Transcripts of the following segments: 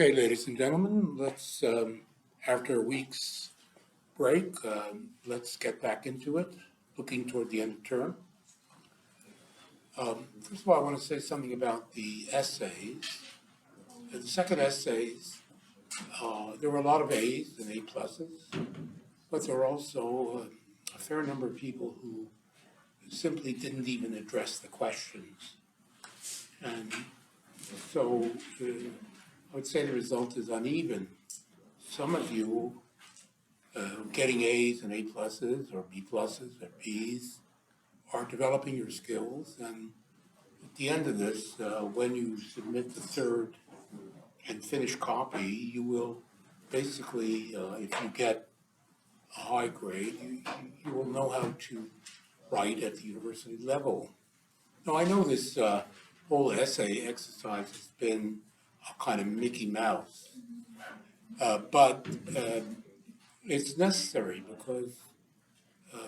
Okay, ladies and gentlemen, let's, after a week's break, let's get back into it, looking toward the end of term. First of all, I want to say something about the essays. The second essays, there were a lot of A's and A pluses, but there were also a fair number of people who simply didn't even address the questions. And so I would say the result is uneven. Some of you getting A's and A pluses or B pluses or B's are developing your skills. And at the end of this, when you submit the third and finished copy, you will basically, if you get a high grade, you will know how to write at the university level. Now, I know this whole essay exercise has been a kind of Mickey Mouse, but it's necessary because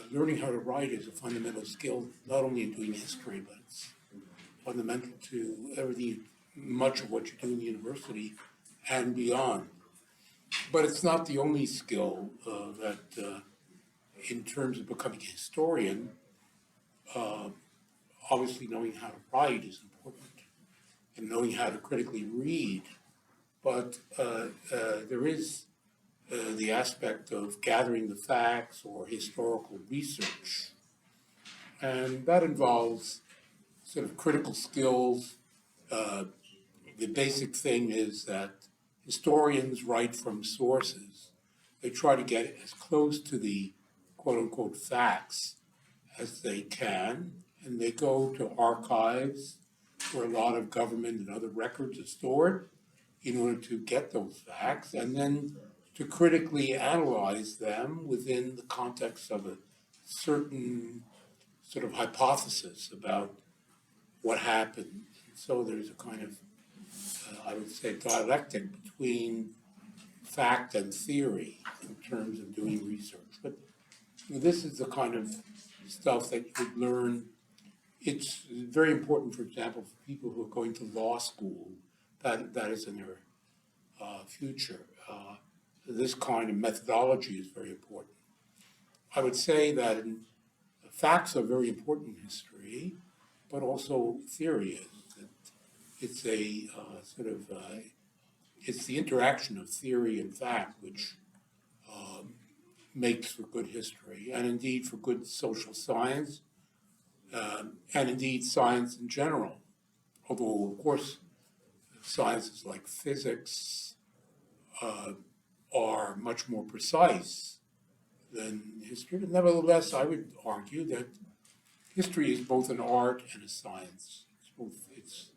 learning how to write is a fundamental skill, not only in doing history, but it's fundamental to everything, much of what you do in the university and beyond. But it's not the only skill that, in terms of becoming a historian, uh, obviously knowing how to write is important and knowing how to critically read. But there is the aspect of gathering the facts or historical research. And that involves sort of critical skills. Uh, the basic thing is that historians write from sources. They try to get as close to the quote unquote facts as they can, and they go to archives where a lot of government and other records are stored in order to get those facts, and then to critically analyze them within the context of a certain sort of hypothesis about what happened. So there's a kind of, I would say, dialectic between fact and theory in terms of doing research. But this is the kind of stuff that you would learn. It's very important, for example, for people who are going to law school, that is in their future. This kind of methodology is very important. I would say that facts are very important in history, but also theory is. It's a it's the interaction of theory and fact which makes for good history, and indeed for good social science, and indeed science in general. Although, of course, sciences like physics uh, are much more precise than history. But nevertheless, I would argue that history is both an art and a science. It's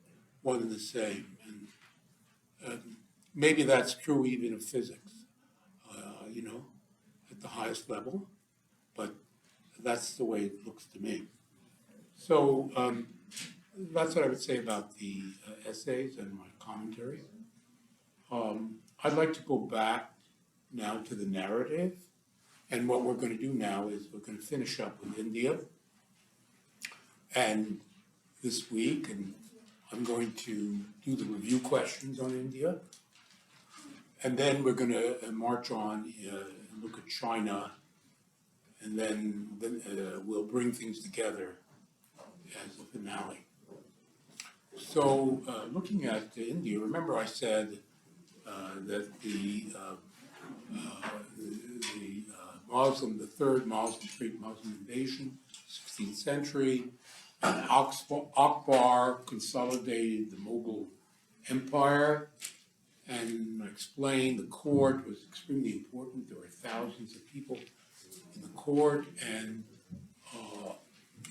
one and the same. And maybe that's true even of physics, at the highest level, but that's the way it looks to me. So that's what I would say about the essays and my commentary. I'd like to go back now to the narrative. And what we're going to do now is we're going to finish up with India. And this week, and I'm going to do the review questions on India. And then we're going to march on and look at China. And then we'll bring things together as a finale. So looking at India, remember I said that the the third Great Muslim invasion, 16th century, and Akbar consolidated the Mughal Empire, and I explained the court was extremely important. There were thousands of people in the court, and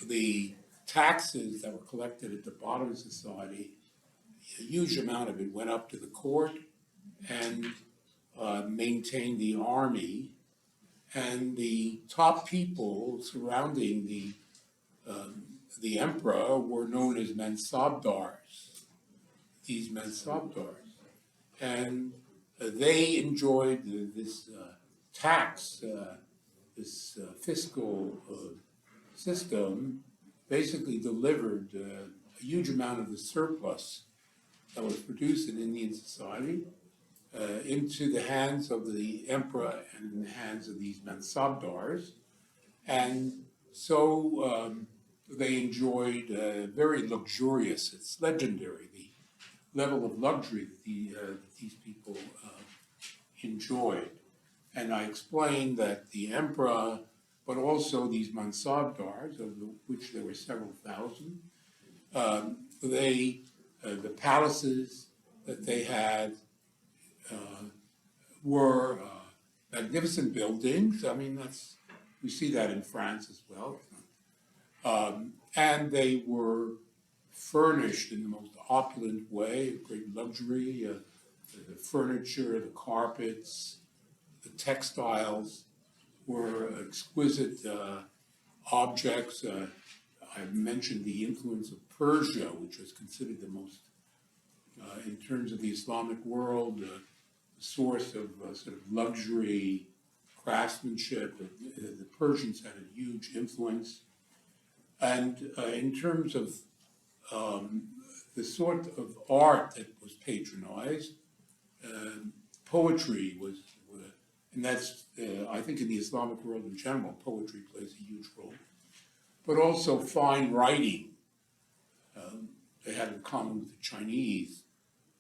the taxes that were collected at the bottom of society, a huge amount of it went up to the court and maintained the army. And the top people surrounding the emperor were known as Mansabdars, these Mansabdars. And they enjoyed this tax, this fiscal system, basically delivered a huge amount of the surplus that was produced in Indian society into the hands of the emperor and in the hands of these Mansabdars. And so they enjoyed very luxurious, it's legendary, the level of luxury that these people enjoyed. And I explained that the emperor, but also these Mansabdars, of which there were several thousand, the palaces that they had were magnificent buildings. I mean, we see that in France as well. And they were furnished in the most opulent way, great luxury, the furniture, the carpets, the textiles were exquisite objects. I've mentioned the influence of Persia, which was considered the most, in terms of the Islamic world, source of sort of luxury, craftsmanship. The Persians had a huge influence. And in terms of the sort of art that was patronized, poetry was, and that's, I think in the Islamic world in general, poetry plays a huge role, but also fine writing. They had in common with the Chinese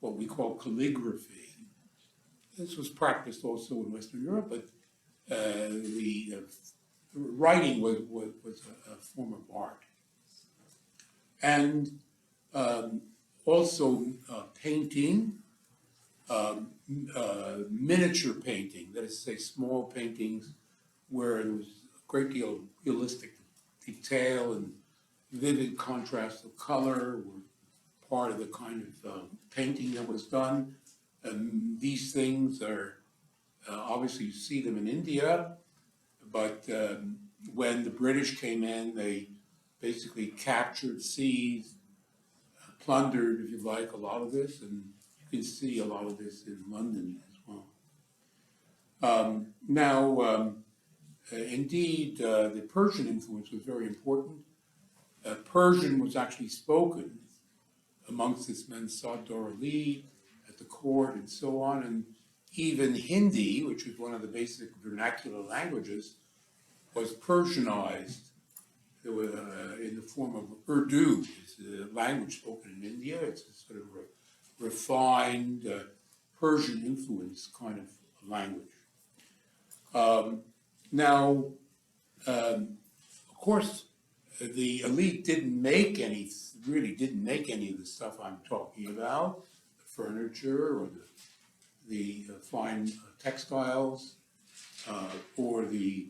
what we call calligraphy. This was practiced also in Western Europe, but the writing was a form of art. And also painting, miniature painting, that is to say small paintings where there was a great deal of realistic detail and vivid contrast of color were part of the kind of painting that was done. These things are, obviously you see them in India, but when the British came in, they basically captured, seized, plundered, if you like, a lot of this, and you can see a lot of this in London as well. Indeed, the Persian influence was very important. Persian was actually spoken amongst this Mansabdar elite, at the court, and so on, and even Hindi, which was one of the basic vernacular languages, was Persianized in the form of Urdu. It's a language spoken in India. It's a sort of refined Persian influence kind of language. Of course, the elite really didn't make any of the stuff I'm talking about, the furniture or the fine textiles or the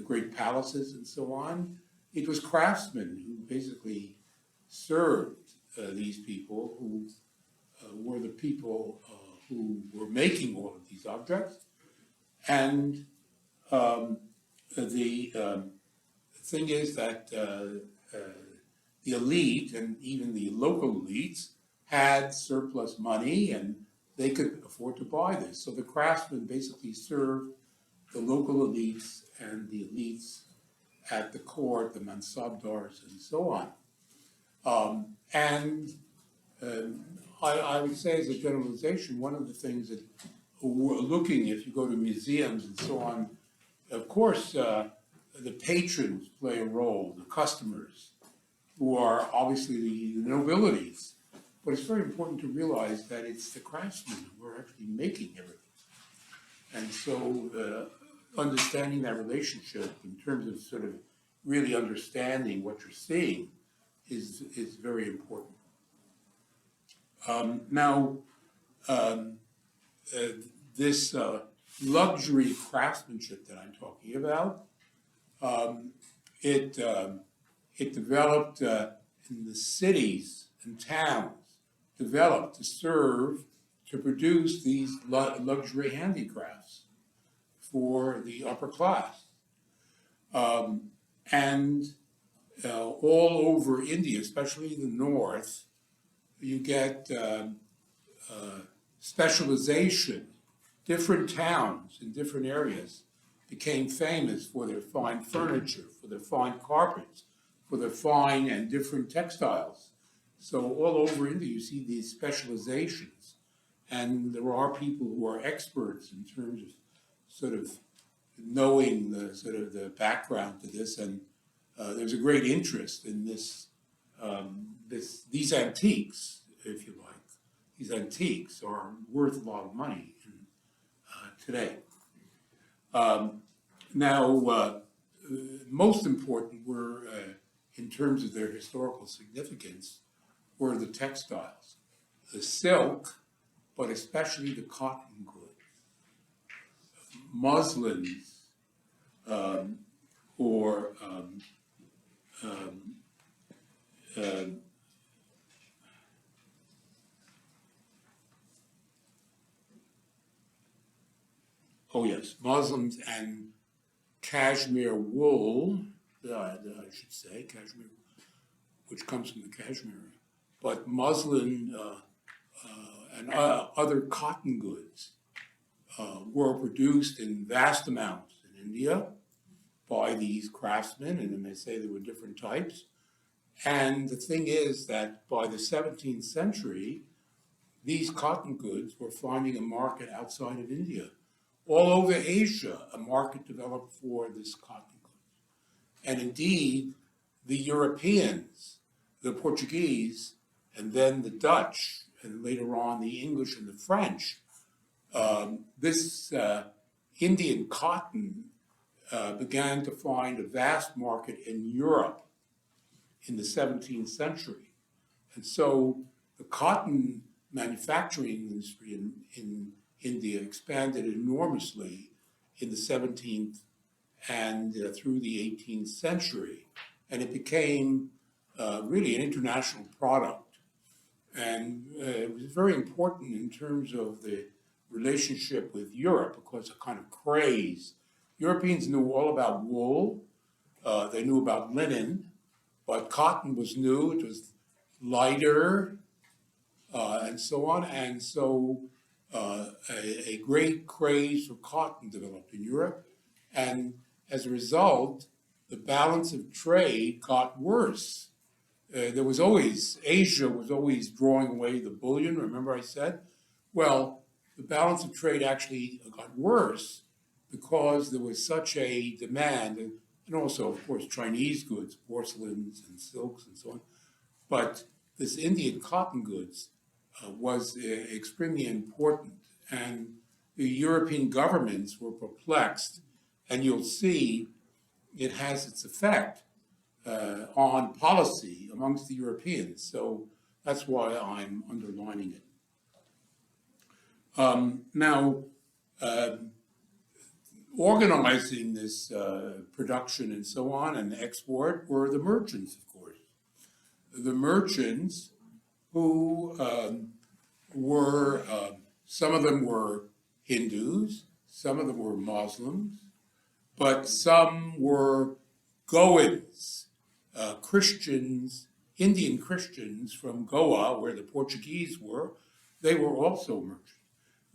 great palaces and so on. It was craftsmen who basically served these people who were the people who were making all of these objects. And the thing is that the elite and even the local elites had surplus money and they could afford to buy this. So the craftsmen basically served the local elites and the elites at the court, the Mansabdars and so on. I would say as a generalization, one of the things that we're looking, if you go to museums and so on, of course, the patrons play a role, the customers, who are obviously the nobilities. But it's very important to realize that it's the craftsmen who are actually making everything. And so understanding that relationship in terms of sort of really understanding what you're seeing is very important. This luxury craftsmanship that I'm talking about, it developed in the cities and towns, developed to serve, to produce these luxury handicrafts for the upper class. All over India, especially the north, you get specialization. Different towns in different areas became famous for their fine furniture, for their fine carpets, for their fine and different textiles. So all over India you see these specializations. And there are people who are experts in terms of sort of knowing the sort of the background to this, and there's a great interest in these antiques, if you like. These antiques are worth a lot of money today. Now, most important were, in terms of their historical significance, were the textiles, the silk, but especially the cotton goods, muslins, or oh yes, muslins and cashmere wool, I should say, cashmere, which comes from the cashmere, but muslin and other cotton goods were produced in vast amounts in India by these craftsmen, and they say there were different types. And the thing is that by the 17th century, these cotton goods were finding a market outside of India. All over Asia, a market developed for this cotton goods. And indeed, the Europeans, the Portuguese, and then the Dutch, and later on the English and the French, this Indian cotton began to find a vast market in Europe in the 17th century. And so the cotton manufacturing industry in India expanded enormously in the 17th and through the 18th century. And it became really an international product. And it was very important in terms of the relationship with Europe, because a kind of craze. Europeans knew all about wool, they knew about linen, but cotton was new, it was lighter, and so on. And so a great craze for cotton developed in Europe. And as a result, the balance of trade got worse. Asia was always drawing away the bullion, remember I said? Well, the balance of trade actually got worse because there was such a demand, and also, of course, Chinese goods, porcelains and silks and so on. But this Indian cotton goods was extremely important, and the European governments were perplexed, and you'll see it has its effect on policy amongst the Europeans. So that's why I'm underlining it. Now, organizing this production and so on and export were the merchants, of course. The merchants who were, some of them were Hindus, some of them were Muslims, but some were Goans, Christians, Indian Christians from Goa, where the Portuguese were. They were also merchants.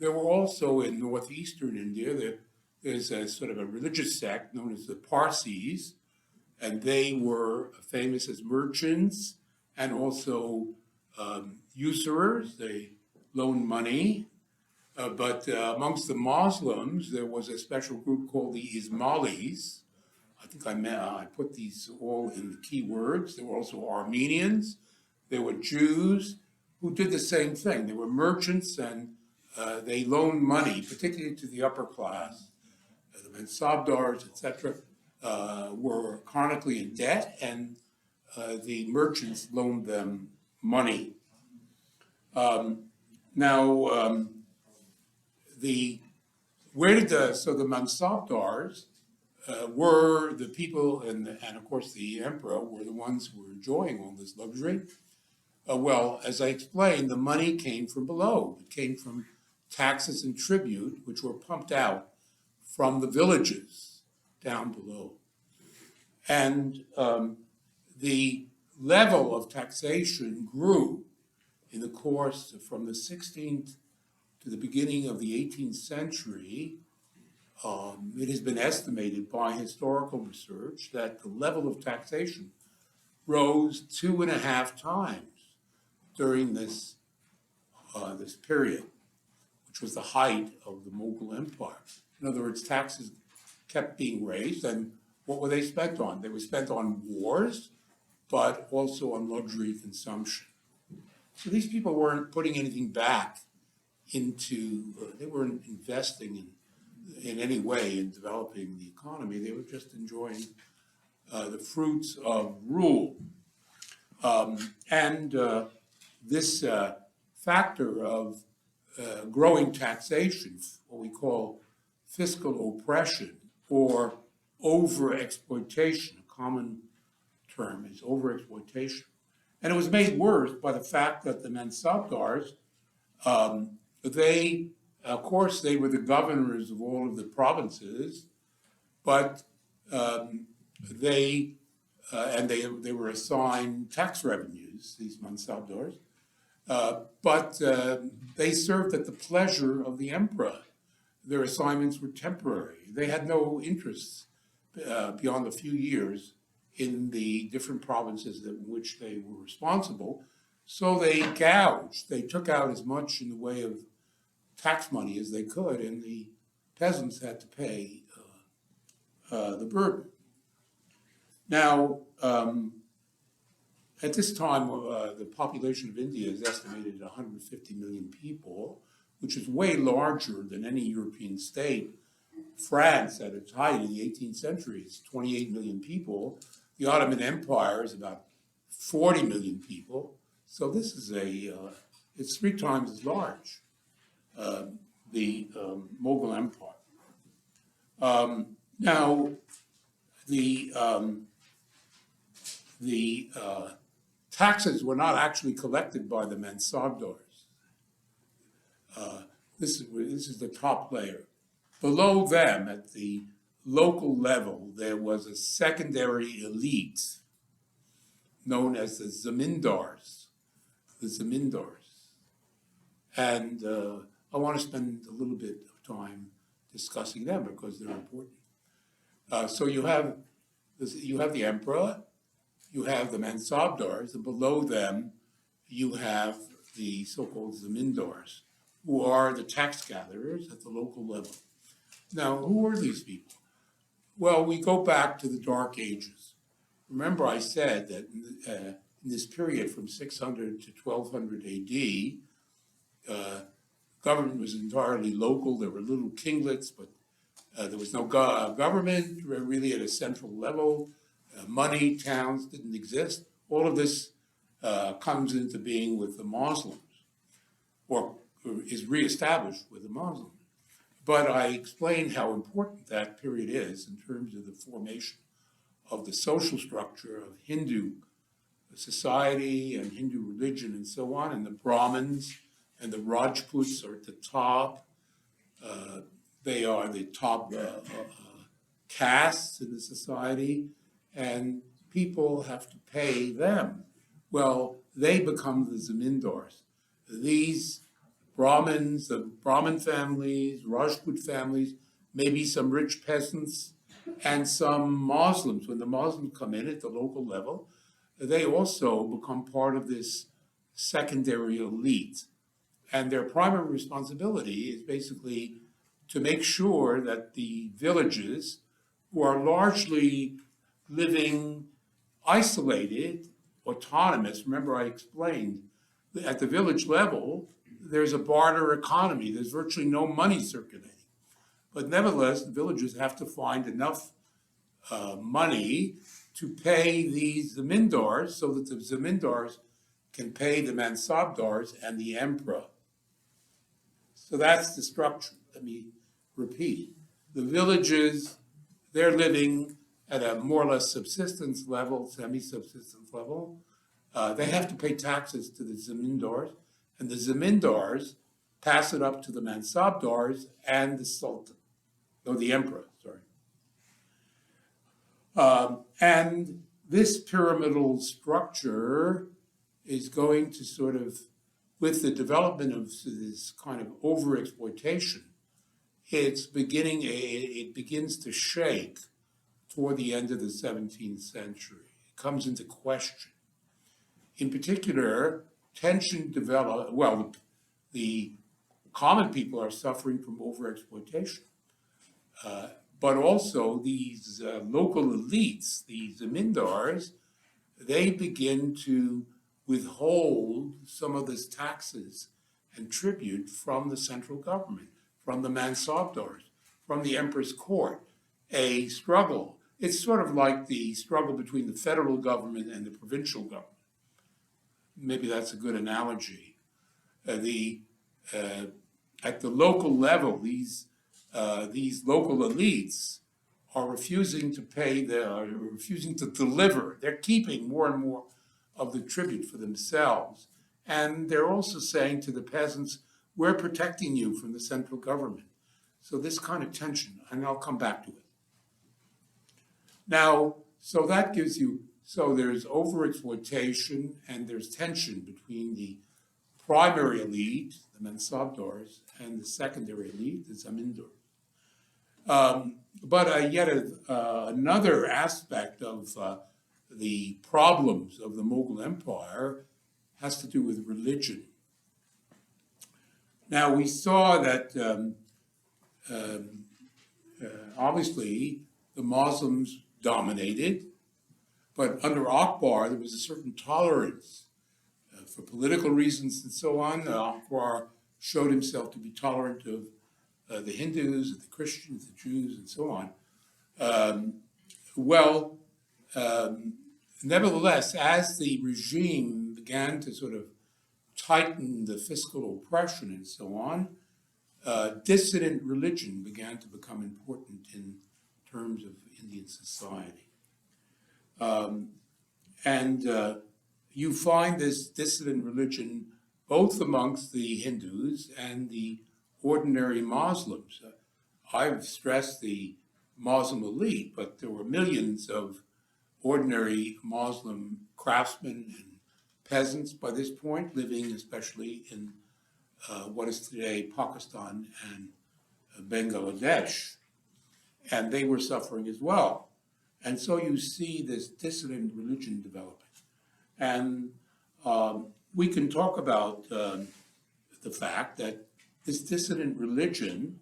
There were also in northeastern India, there's a sort of a religious sect known as the Parsis, and they were famous as merchants and also usurers. They loaned money. But amongst the Muslims, there was a special group called the Ismailis. I think I put these all in the key words. There were also Armenians. There were Jews who did the same thing. They were merchants, and they loaned money, particularly to the upper class. The Mansabdars, etc., were chronically in debt, and the merchants loaned them money. The Mansabdars were the people, and of course the emperor were the ones who were enjoying all this luxury. Well, as I explained, the money came from below. It came from taxes and tribute, which were pumped out from the villages down below. And the level of taxation grew in the course from the 16th to the beginning of the 18th century. It has been estimated by historical research that the level of taxation rose 2.5 times during this period. which was the height of the Mughal Empire. In other words, taxes kept being raised, and what were they spent on? They were spent on wars, but also on luxury consumption. So these people weren't putting anything back into, they weren't investing in any way in developing the economy. They were just enjoying the fruits of rule. And this factor of growing taxation, what we call fiscal oppression or over-exploitation, a common term is over-exploitation. And it was made worse by the fact that the Mansabdars, they, of course, they were the governors of all of the provinces, but they were assigned tax revenues, these Mansabdars, but they served at the pleasure of the emperor. Their assignments were temporary. They had no interests beyond a few years in the different provinces in which they were responsible. So they gouged. They took out as much in the way of tax money as they could, and the peasants had to pay the burden. Now, at this time, the population of India is estimated at 150 million people, which is way larger than any European state. France, at its height in the 18th century, is 28 million people. The Ottoman Empire is about 40 million people. So this is it's 3 times as large, the Mughal Empire. Now, the taxes were not actually collected by the Mansabdars. This is the top layer. Below them, at the local level, there was a secondary elite known as the Zamindars. And I want to spend a little bit of time discussing them because they're important. So you have the emperor, you have the Mansabdars, and below them you have the so-called Zamindars, who are the tax gatherers at the local level. Now, who are these people? Well, we go back to the Dark Ages. Remember, I said that in this period from 600 to 1200 AD, government was entirely local. There were little kinglets, but there was no government really at a central level. Money, towns didn't exist. All of this comes into being with the Muslims, or is reestablished with the Muslims. But I explained how important that period is in terms of the formation of the social structure of Hindu society and Hindu religion and so on, and the Brahmins and the Rajputs are at the top. They are the top castes in the society, and people have to pay them. Well, they become the Zamindars. These Brahmins, the Brahmin families, Rajput families, maybe some rich peasants, and some Muslims. When the Muslims come in at the local level, they also become part of this secondary elite. And their primary responsibility is basically to make sure that the villages, who are largely living isolated, autonomous, remember I explained, at the village level, there's a barter economy. There's virtually no money circulating. But nevertheless, the villagers have to find enough money to pay these Zamindars so that the Zamindars can pay the Mansabdars and the emperor. So that's the structure. Let me repeat. The villages, they're living at a more or less subsistence level, semi-subsistence level. They have to pay taxes to the Zamindars, and the Zamindars pass it up to the Mansabdars and the Sultan, no, the emperor, sorry. And this pyramidal structure is going to sort of, with the development of this kind of overexploitation, it begins to shake toward the end of the 17th century. It comes into question. In particular, tension developed, well, the common people are suffering from overexploitation. But also these local elites, these zamindars, they begin to withhold some of this taxes and tribute from the central government, from the mansabdars, from the emperor's court. A struggle. It's sort of like the struggle between the federal government and the provincial government. Maybe that's a good analogy. At the local level, these local elites are refusing to refusing to deliver. They're keeping more and more of the tribute for themselves. And they're also saying to the peasants, we're protecting you from the central government. So this kind of tension, and I'll come back to it. Now, so that gives you, so there's overexploitation and there's tension between the primary elite, the mansabdars, and the secondary elite, the zamindars. But yet another aspect of the problems of the Mughal Empire has to do with religion. Now, we saw that obviously the Muslims dominated, but under Akbar there was a certain tolerance for political reasons and so on. Akbar showed himself to be tolerant of the Hindus, the Christians, the Jews, and so on. Nevertheless, as the regime began to sort of tighten the fiscal oppression and so on, dissident religion began to become important in terms of Indian society. You find this dissident religion both amongst the Hindus and the ordinary Muslims. I've stressed the Muslim elite, but there were millions of ordinary Muslim craftsmen and peasants by this point, living especially in what is today Pakistan and Bangladesh. And they were suffering as well. And so you see this dissident religion developing. And we can talk about the fact that this dissident religion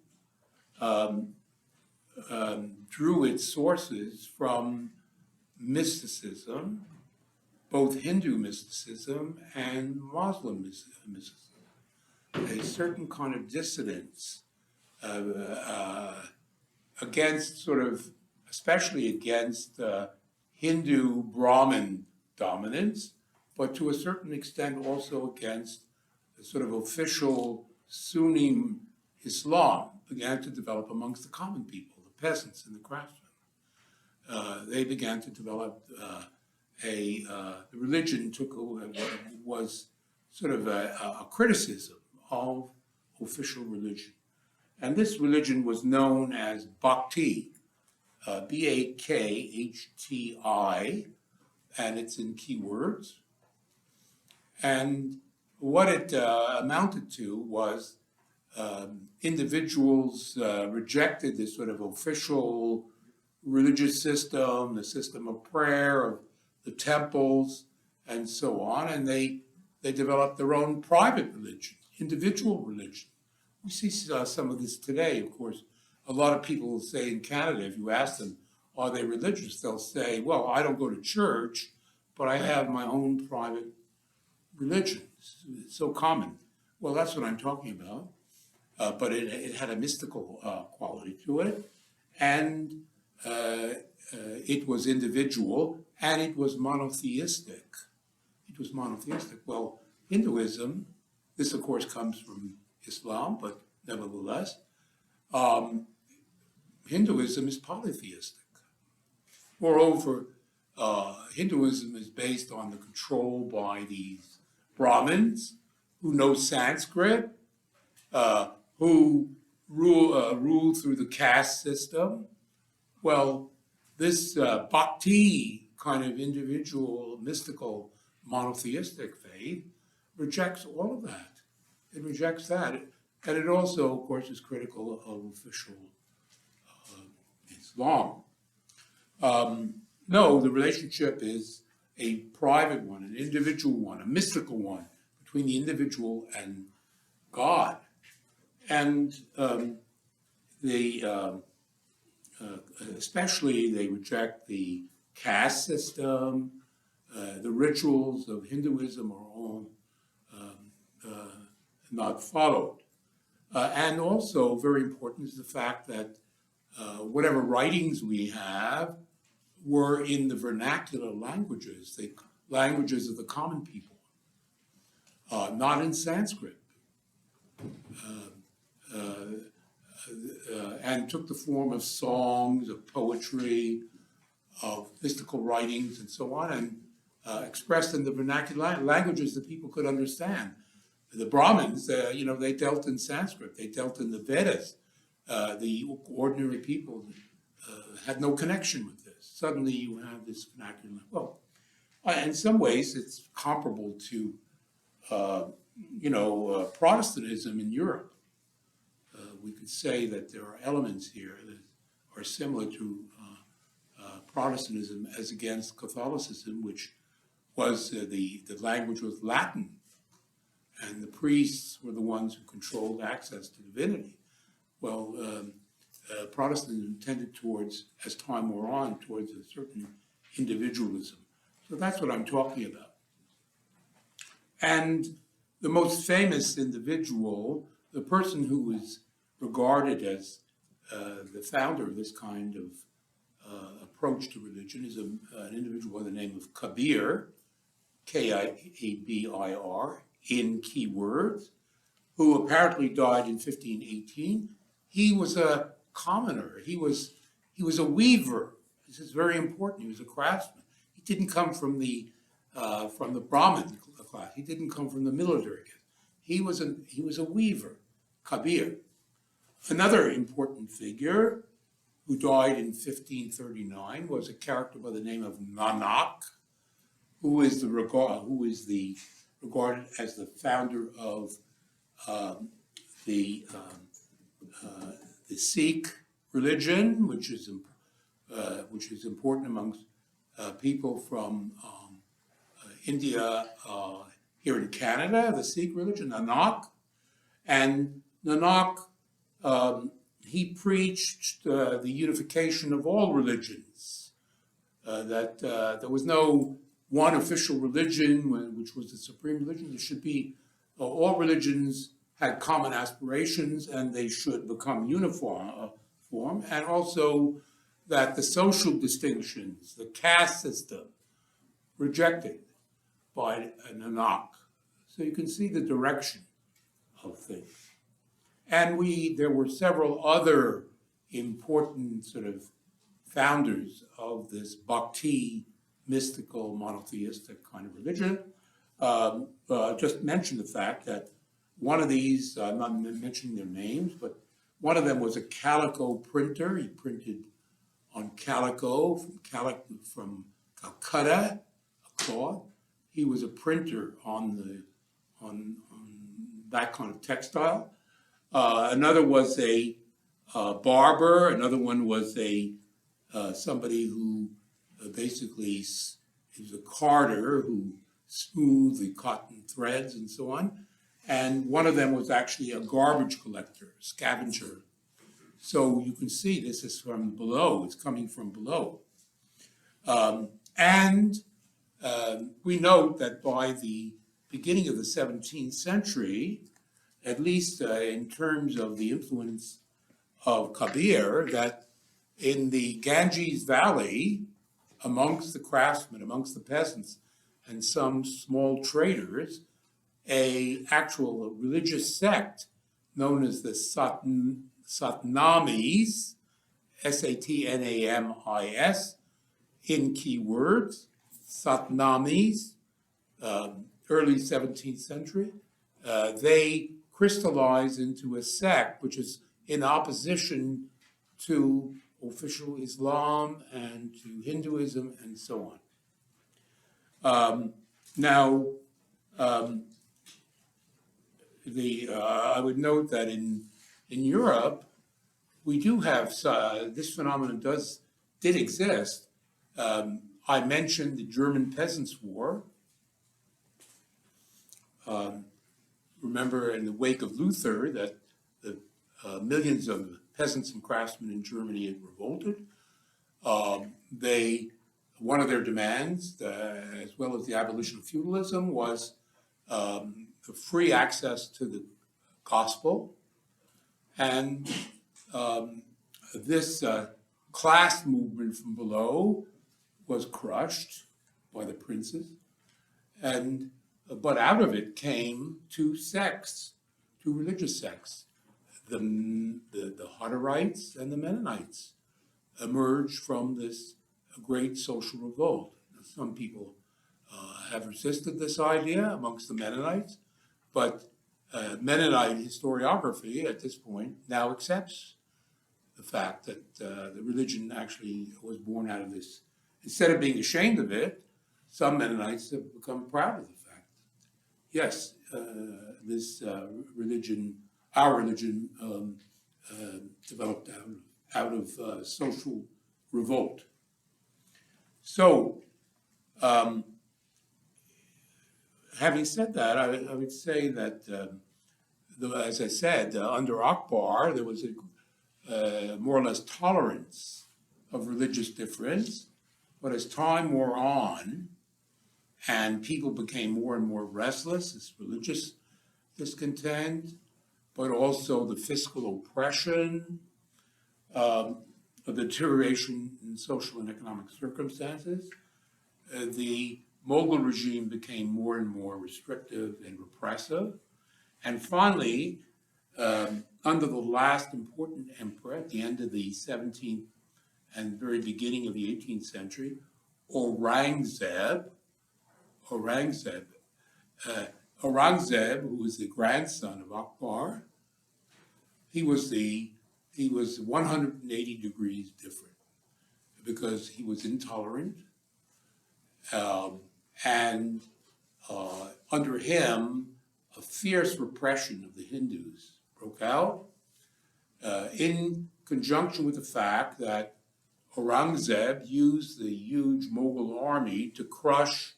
drew its sources from mysticism, both Hindu mysticism and Muslim mysticism. A certain kind of dissidence against sort of, especially against Hindu Brahmin dominance, but to a certain extent also against the sort of official Sunni Islam began to develop amongst the common people, the peasants and the craftsmen. They began to develop the religion was sort of a criticism of official religion. And this religion was known as Bhakti, B-A-K-H-T-I, and it's in keywords. And what it amounted to was individuals rejected this sort of official religious system, the system of prayer, of the temples, and so on, and they developed their own private religion, individual religion. We see some of this today, of course. A lot of people will say in Canada, if you ask them, are they religious? They'll say, well, I don't go to church, but I have my own private religion. It's so common. Well, that's what I'm talking about. But it had a mystical quality to it. And it was individual, and it was monotheistic. It was monotheistic. Well, Hinduism, this of course comes from Islam, but nevertheless, Hinduism is polytheistic. Moreover, Hinduism is based on the control by these Brahmins who know Sanskrit, who rule through the caste system. Well, this bhakti kind of individual, mystical, monotheistic faith rejects all of that. It rejects that. And it also, of course, is critical of official Islam. No, the relationship is a private one, an individual one, a mystical one between the individual and God. And they, especially, they reject the caste system. The rituals of Hinduism are all not followed. And also, very important is the fact that whatever writings we have were in the vernacular languages, the languages of the common people, not in Sanskrit. And took the form of songs, of poetry, of mystical writings, and so on, and expressed in the vernacular languages that people could understand. The Brahmins, they dealt in Sanskrit, they dealt in the Vedas. The ordinary people had no connection with this. Suddenly you have this vernacular. Well, in some ways it's comparable to, Protestantism in Europe. We could say that there are elements here that are similar to Protestantism as against Catholicism, which was the language was Latin, and the priests were the ones who controlled access to divinity. Well, Protestantism tended towards, as time wore on, towards a certain individualism. So that's what I'm talking about. And the most famous individual, the person who is regarded as the founder of this kind of approach to religion, is an individual by the name of Kabir, K-I-A-B-I-R, in keywords, who apparently died in 1518. He was a commoner. He was a weaver. This is very important. He was a craftsman. He didn't come from the Brahmin class. He didn't come from the military class. He was a weaver, Kabir. Another important figure who died in 1539 was a character by the name of Nanak, who is regarded as the founder of the Sikh religion, which is important amongst people from India here in Canada, the Sikh religion, Nanak. And Nanak, he preached the unification of all religions, that there was no one official religion, which was the supreme religion. There should be, all religions had common aspirations and they should become uniform, and also that the social distinctions, the caste system, rejected by Nanak. So you can see the direction of things. And there were several other important sort of founders of this bhakti, mystical, monotheistic kind of religion. Just mention the fact that one of these, I'm not mentioning their names, but one of them was a calico printer. He printed on calico from Calcutta, a cloth. He was a printer on that kind of textile. Another was a barber. Another one was somebody who basically is a carder who smoothed the cotton threads and so on. And one of them was actually a garbage collector, a scavenger. So you can see this is from below. It's coming from below. We note that by the beginning of the 17th century, at least in terms of the influence of Kabir, that in the Ganges Valley, amongst the craftsmen, amongst the peasants, and some small traders, an actual religious sect known as the Satnamis, S-A-T-N-A-M-I-S, in keywords, Satnamis, early 17th century, they crystallized into a sect which is in opposition to official Islam and to Hinduism and so on. I would note that in Europe, we do have, this phenomenon did exist. I mentioned the German Peasants' War. Remember in the wake of Luther that the millions of peasants and craftsmen in Germany had revolted. One of their demands, as well as the abolition of feudalism, was the free access to the gospel. And this class movement from below was crushed by the princes. But out of it came two religious sects. The Hutterites and the Mennonites emerged from this great social revolt. Some people have resisted this idea amongst the Mennonites, but Mennonite historiography at this point now accepts the fact that the religion actually was born out of this. Instead of being ashamed of it, some Mennonites have become proud of the fact. Yes, this religion, our religion, developed out of social revolt. So, having said that, I would say that, as I said, under Akbar, there was a more or less tolerance of religious difference, but as time wore on, and people became more and more restless, this religious discontent, but also the fiscal oppression, the deterioration in social and economic circumstances, the Mughal regime became more and more restrictive and repressive. And finally, under the last important emperor at the end of the 17th and very beginning of the 18th century, Aurangzeb, who was the grandson of Akbar, he was 180 degrees different because he was intolerant, and under him, a fierce repression of the Hindus broke out in conjunction with the fact that Aurangzeb used the huge Mughal army to crush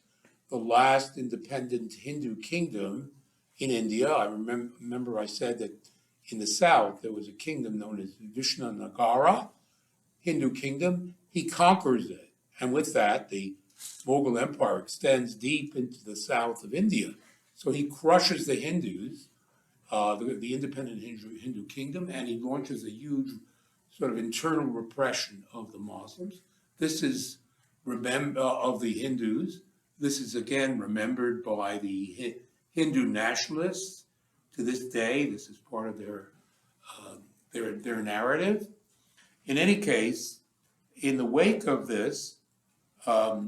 the last independent Hindu kingdom in India. I remember I said that in the south there was a kingdom known as Vishnanagara, Hindu kingdom. He conquers it, and with that the Mughal Empire extends deep into the south of India. So he crushes the Hindus, the independent Hindu kingdom, and he launches a huge sort of internal repression of the Muslims. This is of the Hindus. This is again remembered by the Hindu nationalists to this day. This is part of their narrative. In any case, in the wake of this, a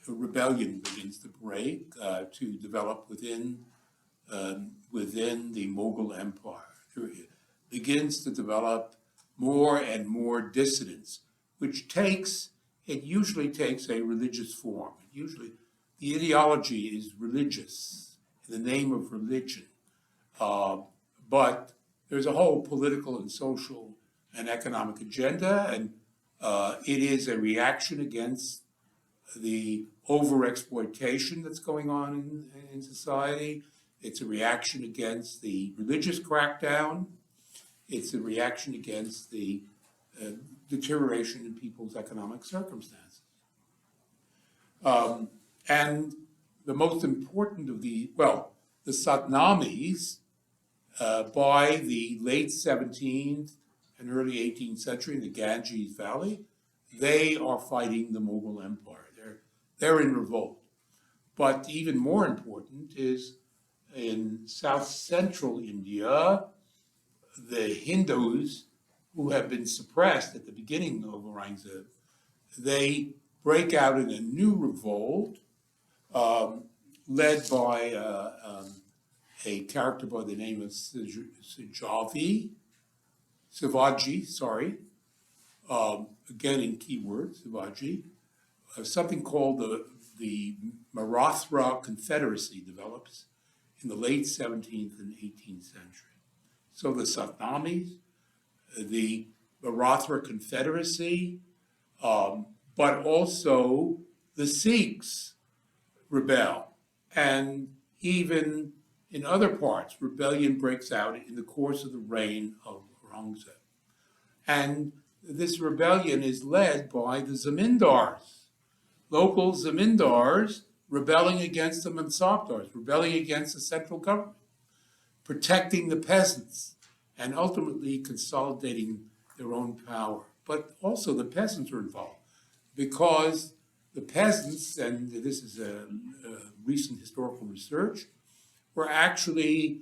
rebellion begins to break, to develop within the Mughal Empire. It begins to develop more and more dissidence, which usually takes a religious form. Usually, the ideology is religious, in the name of religion. But there's a whole political and social and economic agenda, and it is a reaction against the overexploitation that's going on in society. It's a reaction against the religious crackdown. It's a reaction against the deterioration in people's economic circumstances. And the most important of the Satnamis, by the late 17th and early 18th century in the Ganges Valley, they are fighting the Mughal Empire. They're in revolt. But even more important is in south central India, the Hindus who have been suppressed at the beginning of Aurangzeb, they break out in a new revolt led by a character by the name of Shivaji, again in keywords, Shivaji. Something called the Maratha Confederacy develops in the late 17th and 18th century. So the Satnamis, the Maratha Confederacy, but also the Sikhs rebel. And even in other parts, rebellion breaks out in the course of the reign of Aurangzeb. And this rebellion is led by the zamindars, local zamindars rebelling against the mansabdars, rebelling against the central government, protecting the peasants, and ultimately consolidating their own power. But also the peasants are involved because the peasants, and this is a recent historical research, were actually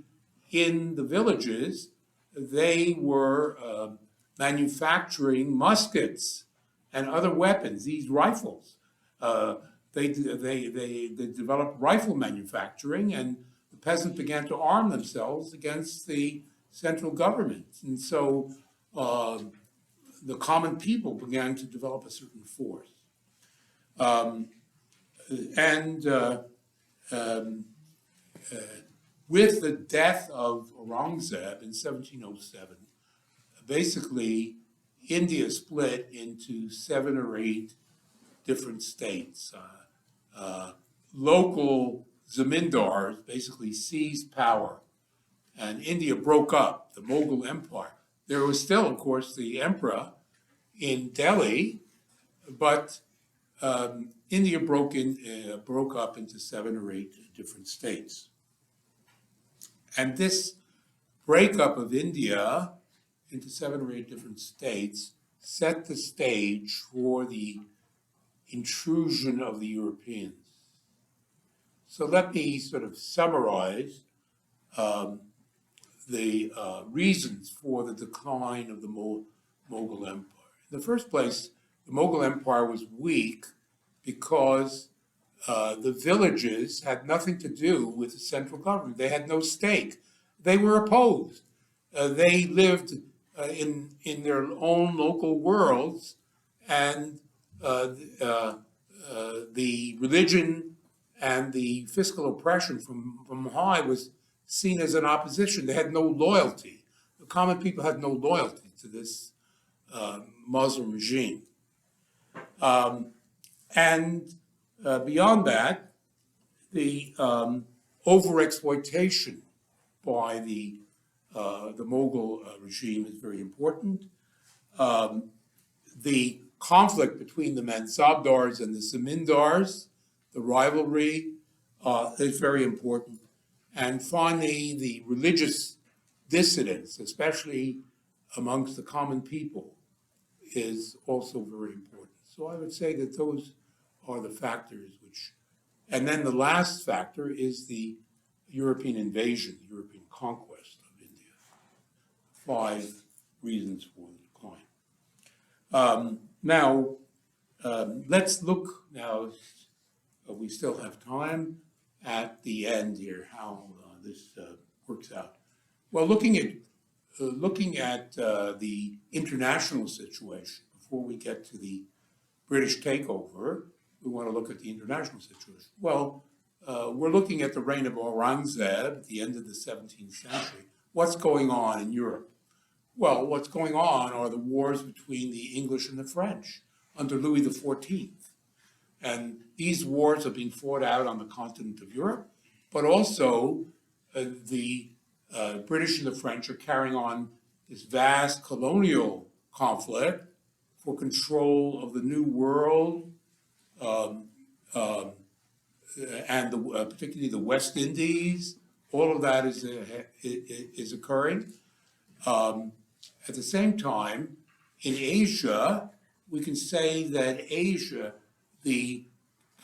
in the villages. They were manufacturing muskets and other weapons, these rifles. They developed rifle manufacturing, and the peasants began to arm themselves against the central government. And so the common people began to develop a certain force. With the death of Aurangzeb in 1707, basically India split into 7 or 8 different states. Local zamindars basically seized power, and India broke up, the Mughal Empire. There was still, of course, the emperor in Delhi, but India broke up into 7 or 8 different states. And this breakup of India into 7 or 8 different states set the stage for the intrusion of the Europeans. So let me sort of summarize the reasons for the decline of the Mughal Empire. In the first place, the Mughal Empire was weak because the villages had nothing to do with the central government. They had no stake. They were opposed. They lived in their own local worlds, and the religion and the fiscal oppression from high was seen as an opposition. They had no loyalty. The common people had no loyalty to this Muslim regime. Beyond that, the overexploitation by the Mughal regime is very important. The conflict between the Mansabdars and the Zamindars, the rivalry, is very important. And finally, the religious dissidence, especially amongst the common people, is also very important. So I would say that those are the factors which, and then the last factor is the European invasion, European conquest of India. 5 reasons for the decline. Let's look now, we still have time, at the end here, how this works out. Well, looking at the international situation, before we get to the British takeover, we want to look at the international situation. Well, we're looking at the reign of Aurangzeb at the end of the 17th century. What's going on in Europe? Well, what's going on are the wars between the English and the French under Louis XIV. And these wars are being fought out on the continent of Europe, but also the British and the French are carrying on this vast colonial conflict for control of the New World, and particularly the West Indies. All of that is occurring. At the same time, in Asia, we can say that Asia, the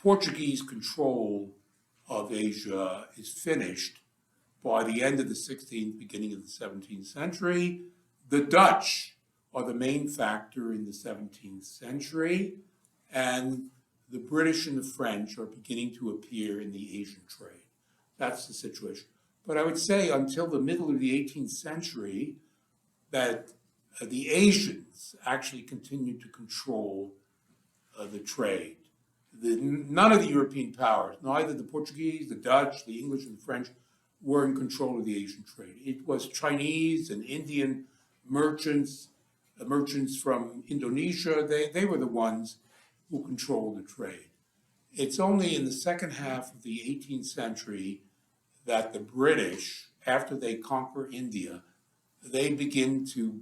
Portuguese control of Asia is finished by the end of the 16th, beginning of the 17th century. The Dutch are the main factor in the 17th century, and the British and the French are beginning to appear in the Asian trade. That's the situation. But I would say until the middle of the 18th century that the Asians actually continued to control the trade. None of the European powers, neither the Portuguese, the Dutch, the English, and the French, were in control of the Asian trade. It was Chinese and Indian merchants from Indonesia. They were the ones who controlled the trade. It's only in the second half of the 18th century that the British, after they conquer India, they begin to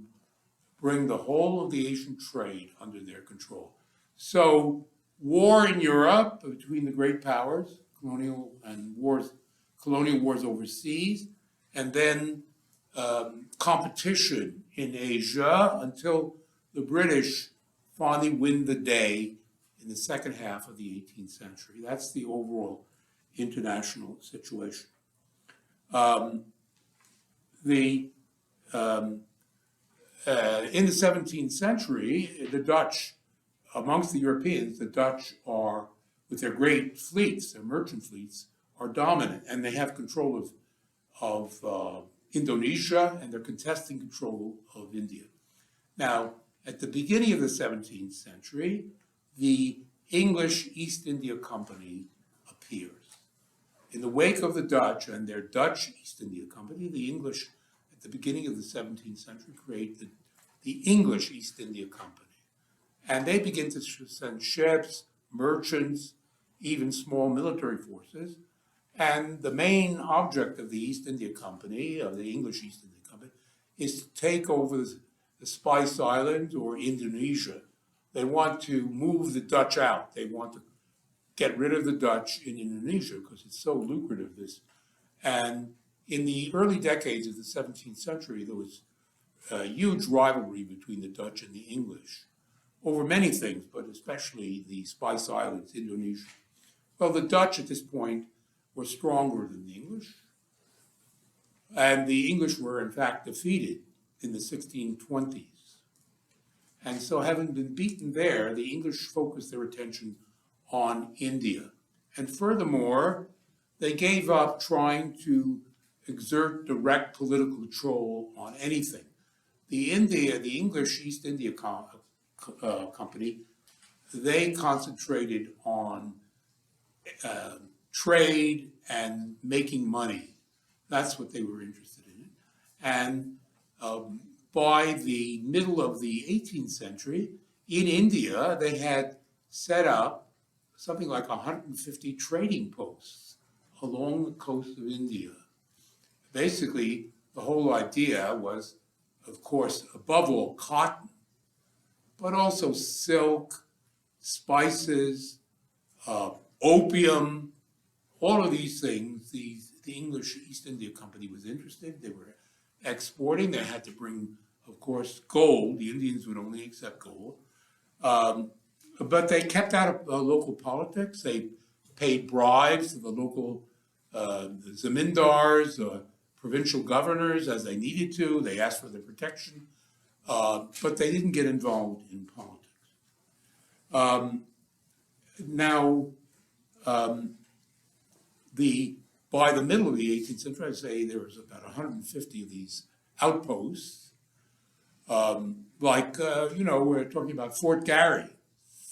bring the whole of the Asian trade under their control. So war in Europe between the great powers, colonial wars overseas, and then competition in Asia until the British finally win the day in the second half of the 18th century. That's the overall international situation. In the 17th century, the Dutch, amongst the Europeans, the Dutch are, with their great fleets, their merchant fleets, are dominant, and they have control of Indonesia, and they're contesting control of India. Now, at the beginning of the 17th century, the English East India Company appears. In the wake of the Dutch and their Dutch East India Company, the English, at the beginning of the 17th century, create the English East India Company. And they begin to send ships, merchants, even small military forces. And the main object of the East India Company, of the English East India Company, is to take over the Spice Islands or Indonesia. They want to move the Dutch out. They want to get rid of the Dutch in Indonesia because it's so lucrative. And in the early decades of the 17th century, there was a huge rivalry between the Dutch and the English over many things, but especially the Spice Islands, Indonesia. Well, the Dutch at this point were stronger than the English, and the English were in fact defeated in the 1620s. And so having been beaten there, the English focused their attention on India. And furthermore, they gave up trying to exert direct political control on anything. The English East India Company, they concentrated on trade and making money. That's what they were interested in. And by the middle of the 18th century, in India, they had set up something like 150 trading posts along the coast of India. Basically, the whole idea was, of course, above all, cotton, but also silk, spices, opium, all of these things. The English East India Company was interested. They were exporting. They had to bring, of course, gold. The Indians would only accept gold. But they kept out of local politics. They paid bribes to the local zamindars, provincial governors, as they needed to. They asked for their protection, but they didn't get involved in politics. By the middle of the 18th century, I'd say there was about 150 of these outposts. We're talking about Fort Garry.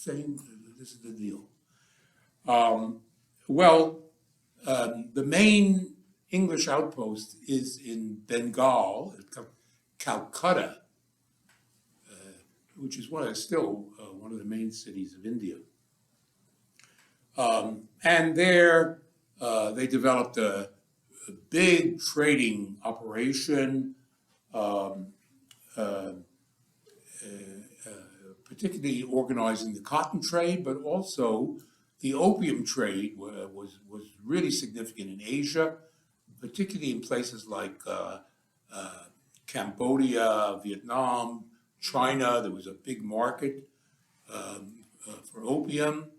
This is the deal. The main English outpost is in Bengal, Calcutta, which is still one of the main cities of India. And there they developed a big trading operation, particularly organizing the cotton trade, but also the opium trade was really significant in Asia, particularly in places like Cambodia, Vietnam, China. There was a big market for opium.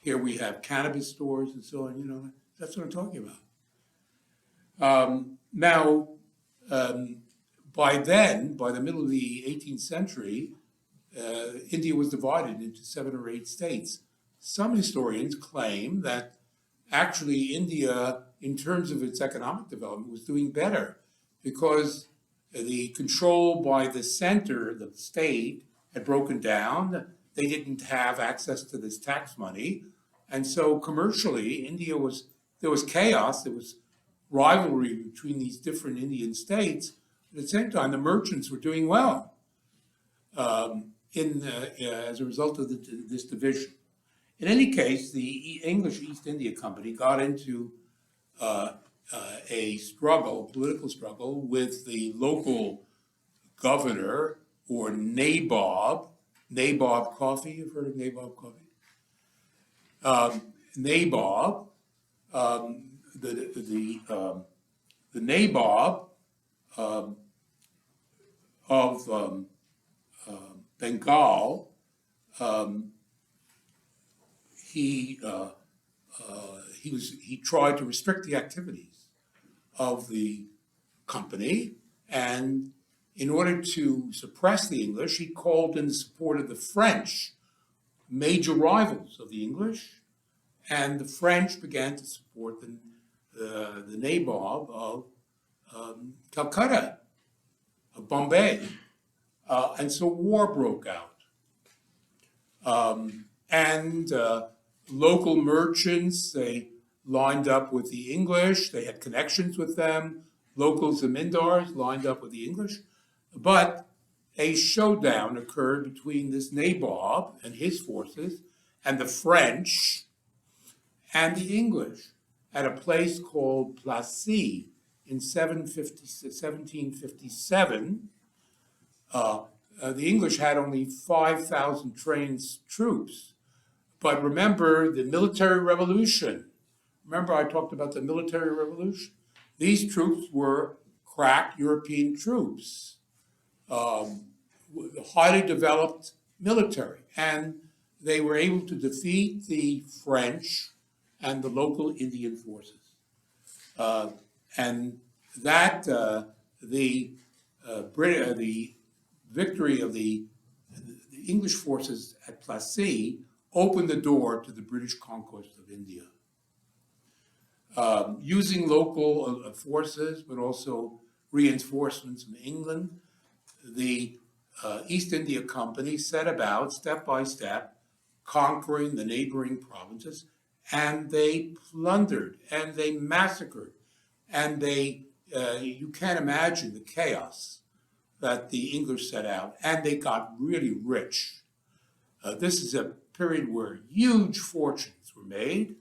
Here we have cannabis stores and so on. That's what I'm talking about. By the middle of the 18th century, India was divided into 7 or 8 states. Some historians claim that actually India, in terms of its economic development, was doing better because the control by the center, the state, had broken down. They didn't have access to this tax money. And so commercially, there was chaos, there was rivalry between these different Indian states. At the same time, the merchants were doing well as a result of this division. In any case, the English East India Company got into a political struggle with the local governor, or Nabob. Nabob coffee, you've heard of Nabob coffee? Nabob, the Nabob of Bengal, he tried to restrict the activities of the company, and in order to suppress the English, he called in support of the French, major rivals of the English, and the French began to support the Nabob of Calcutta, of Bombay. And so war broke out. And local merchants, they lined up with the English, they had connections with them. Local zamindars lined up with the English. But a showdown occurred between this Nabob and his forces and the French and the English at a place called Plassey in 1757. The English had only 5,000 trained troops. But remember the military revolution. Remember I talked about the military revolution? These troops were crack European troops, highly developed military, and they were able to defeat the French and the local Indian forces. And that the victory of the English forces at Plassey opened the door to the British conquest of India. Using local forces, but also reinforcements from England, the East India Company set about, step by step, conquering the neighboring provinces, and they plundered, and they massacred, and you can't imagine the chaos that the English set out, and they got really rich. This is a period where huge fortunes were made,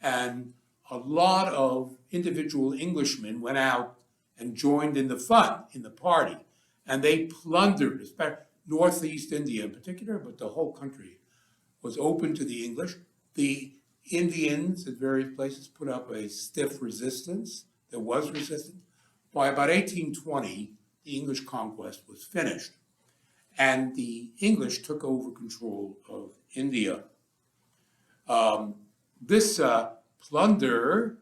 and a lot of individual Englishmen went out and joined in the fun, in the party, and they plundered, especially Northeast India in particular, but the whole country was open to the English. The Indians at various places put up a stiff resistance. There was resistance. By about 1820, the English conquest was finished, and the English took over control of India. This plunder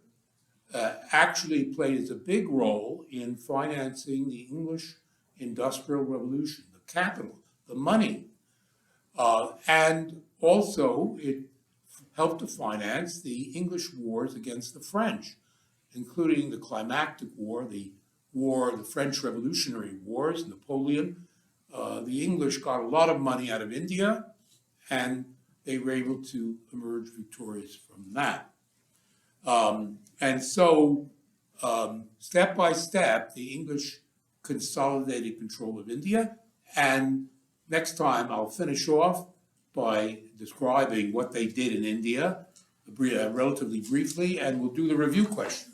actually played a big role in financing the English Industrial Revolution, the capital, the money. And also it helped to finance the English wars against the French, including the Climactic War, the French Revolutionary Wars, Napoleon. The English got a lot of money out of India, and they were able to emerge victorious from that. And so, step by step, the English consolidated control of India. And next time, I'll finish off by describing what they did in India relatively briefly, and we'll do the review questions.